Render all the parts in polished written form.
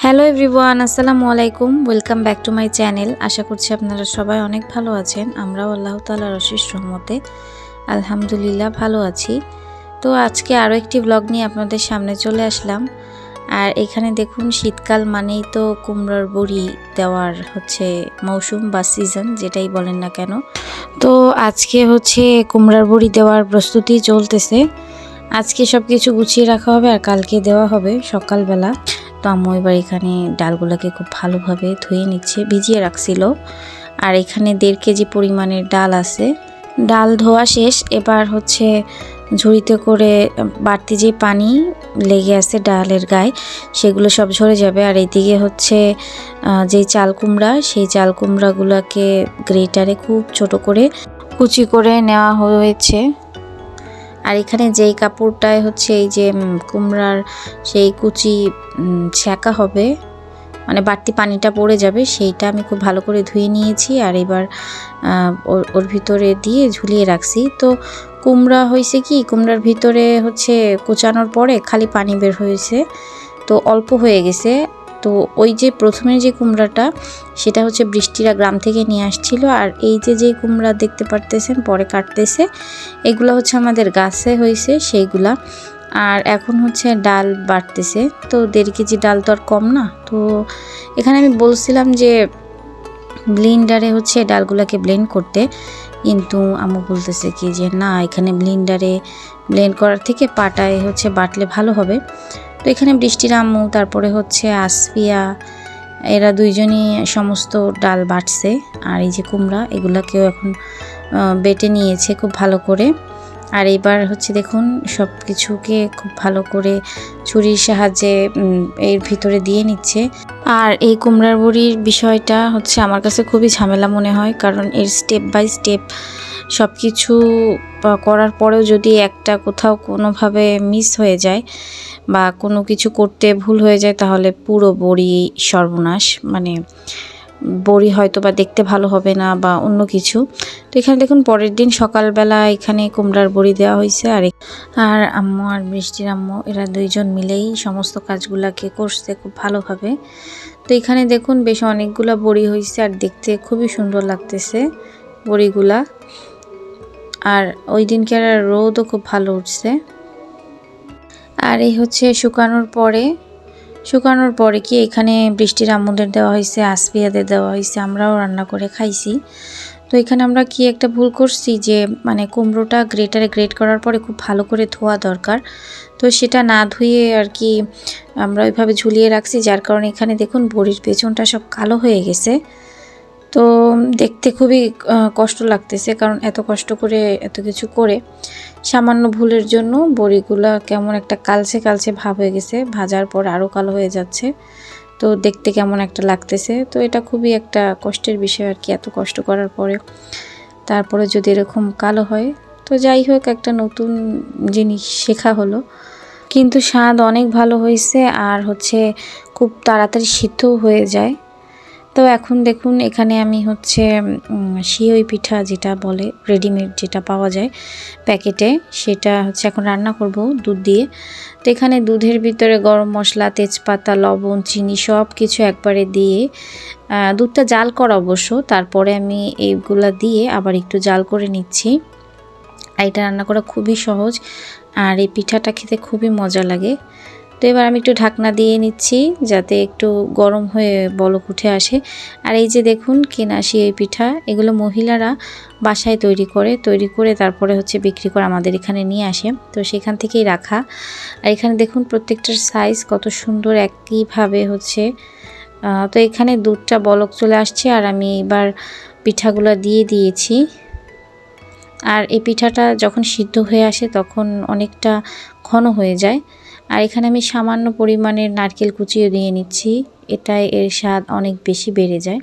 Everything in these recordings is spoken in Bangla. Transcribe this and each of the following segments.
হ্যালো এভরিওয়ান, আসসালামু আলাইকুম। Welcome back to my channel. আশা করছি আপনারা সবাই অনেক ভালো আছেন। আমরাও আল্লাহ তাআলার অশেষ রহমতে আলহামদুলিল্লাহ ভালো আছি। তো আজকে আরও একটি ব্লগ নিয়ে আপনাদের সামনে চলে আসলাম। আর এখানে দেখুন, শীতকাল মানেই তো কুমড়োর বড়ি দেওয়ার মৌসুম বা সিজন, যেটাই বলেন না কেন। তো আজকে কুমড়ার বড়ি দেওয়ার প্রস্তুতি চলতেছে। আজকে সব কিছু গুছিয়ে রাখা হবে আর কালকে দেওয়া হবে সকালবেলা। তো আম্মু এবার এখানে ডালগুলোকে খুব ভালোভাবে ধুয়ে নিচ্ছে, ভিজিয়ে রাখছিল। আর এখানে 1.5 কেজি পরিমাণের ডাল আছে। ডাল ধোয়া শেষ। এবার ঝুড়িতে করে বাড়তি যে পানি লেগে আছে ডালের গায়ে, সেগুলো সব ঝরে যাবে। আর এইদিকে যেই চাল কুমড়া, সেই চাল কুমড়াগুলোকে গ্রেটারে খুব ছোট করে কুচি করে নেওয়া হয়েছে। আর এখানে যেই কাপড়টায় এই যে কুমড়ার সেই কুচি ছ্যাঁকা হবে, মানে বাড়তি পানিটা পড়ে যাবে, সেইটা আমি খুব ভালো করে ধুয়ে নিয়েছি। আর এবার ওর ভিতরে দিয়ে ঝুলিয়ে রাখছি। তো কুমড়া কুমড়ার ভিতরে কুচানোর পরে খালি পানি বের হয়েছে, তো অল্প হয়ে গেছে। তো ওই যে প্রথমে যে কুমড়াটা, সেটা বৃষ্টিরা গ্রাম থেকে নিয়ে আসছিল। আর এই যে কুমড়া দেখতে পারতেছেন পরে কাটতেছে, এগুলো আমাদের গাছে হয়েছে সেইগুলা। আর এখন ডাল বাটতেছে। তো 1.5 কেজি ডাল তো আর কম না। তো এখানে আমি বলছিলাম যে ব্লেন্ডারে ডালগুলোকে ব্লেন্ড করতে, কিন্তু আম্মু বলতেছে কি যে না, এখানে ব্লেন্ডারে ব্লেন্ড করার থেকে পাটায় বাটলে ভালো হবে। তো এখানে বৃষ্টির আম্মু, তারপরে আসফিয়া, এরা দুইজনই সমস্ত ডাল বাটছে। আর এই যে কুমড়া, এগুলাকেও এখন বেটে নিয়েছে খুব ভালো করে। আর এবার দেখুন, সব কিছুকে খুব ভালো করে ছুরির সাহায্যে এর ভিতরে দিয়ে নিচ্ছে। আর এই কুমড়ার বড়ির বিষয়টা আমার কাছে খুবই ঝামেলা মনে হয়, কারণ এর স্টেপ বাই স্টেপ সব কিছু করার পরেও যদি একটা কোথাও কোনোভাবে মিস হয়ে যায় বা কোনো কিছু করতে ভুল হয়ে যায়, তাহলে পুরো বড়ি সর্বনাশ। মানে বড়ি হয়তো বা দেখতে ভালো হবে না বা অন্য কিছু। তো এখানে দেখুন, পরের দিন সকালবেলা এখানে কুমড়ার বড়ি দেওয়া হয়েছে। আর আম্মু আর বৃষ্টির আম্মু, এরা দুইজন মিলেই সমস্ত কাজগুলাকে করছে খুব ভালোভাবে। তো এখানে দেখুন, বেশ অনেকগুলা বড়ি হয়েছে আর দেখতে খুবই সুন্দর লাগতেছে বড়িগুলা। আর ওই দিনকে রোদও খুব ভালো উঠছে। আর এই শুকানোর পরে কি এখানে বৃষ্টির আম্মুদের দেওয়া হয়েছে, আসফিয়াদের দেওয়া হয়েছে, আমরাও রান্না করে খাইছি। তো এখানে আমরা কি একটা ভুল করছি, যে মানে কুমড়োটা গ্রেটারে গ্রেট করার পরে খুব ভালো করে ধোয়া দরকার। তো সেটা না ধুয়ে আর কি আমরা ওইভাবে ঝুলিয়ে রাখছি, যার কারণে এখানে দেখুন বড়ির পেছনটা সব কালো হয়ে গেছে। তো দেখতে খুবই কষ্ট লাগতেছে, কারণ এত কষ্ট করে এত কিছু করে সামান্য ভুলের জন্য বড়িগুলা কেমন একটা কালচে কালচে ভাব হয়ে গেছে, ভাজার পর আরও কালো হয়ে যাচ্ছে। তো দেখতে কেমন একটা লাগতেছে। তো এটা খুবই একটা কষ্টের বিষয় আর কি, এত কষ্ট করার পরে তারপরে যদি এরকম কালো হয়। তো যাই হোক, একটা নতুন জিনিস শেখা হলো। কিন্তু স্বাদ অনেক ভালো হয়েছে, আর খুব তাড়াতাড়ি সিদ্ধও হয়ে যায়। তো এখন দেখুন, এখানে আমি সিওই পিঠা যেটা বলে, রেডিমেড যেটা পাওয়া যায় প্যাকেটে, সেটা এখন রান্না করব দুধ দিয়ে। তো এখানে দুধের ভিতরে গরম মশলা, তেজপাতা, লবণ, চিনি সব কিছু একবারে দিয়ে, দুধটা জাল করা অবশ্য, তারপরে আমি এইগুলা দিয়ে আবার একটু জাল করে নিচ্ছি। এটা রান্না করা খুবই সহজ, আর এই পিঠাটা খেতে খুবই মজা লাগে। তো এবার আমি একটু ঢাকনা দিয়ে নিচ্ছি, যাতে একটু গরম হয়ে বলক উঠে আসে। আর এই যে দেখুন, কেনা এই পিঠা, এগুলো মহিলারা বাসায় তৈরি করে তারপরে বিক্রি করে আমাদের এখানে নিয়ে আসে। তো সেখান থেকেই রাখা। আর এখানে দেখুন প্রত্যেকটার সাইজ কত সুন্দর, একইভাবে তো এখানে দুধটা বলক চলে আসছে, আর আমি এবার পিঠাগুলো দিয়ে দিয়েছি। আর এই পিঠাটা যখন সিদ্ধ হয়ে আসে তখন অনেকটা ঘন হয়ে যায়। আর এখানে আমি সামান্য পরিমাণের নারকেল কুচিও দিয়ে নিচ্ছি, এটাই এর স্বাদ অনেক বেশি বেড়ে যায়।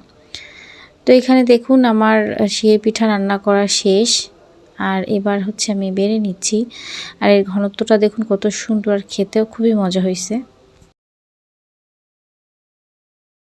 তো এখানে দেখুন, আমার সিওই পিঠা রান্না করা শেষ। আর এবার আমি বেড়ে নিচ্ছি। আর এর ঘনত্বটা দেখুন কত সুন্দর, আর খেতেও খুবই মজা হয়েছে।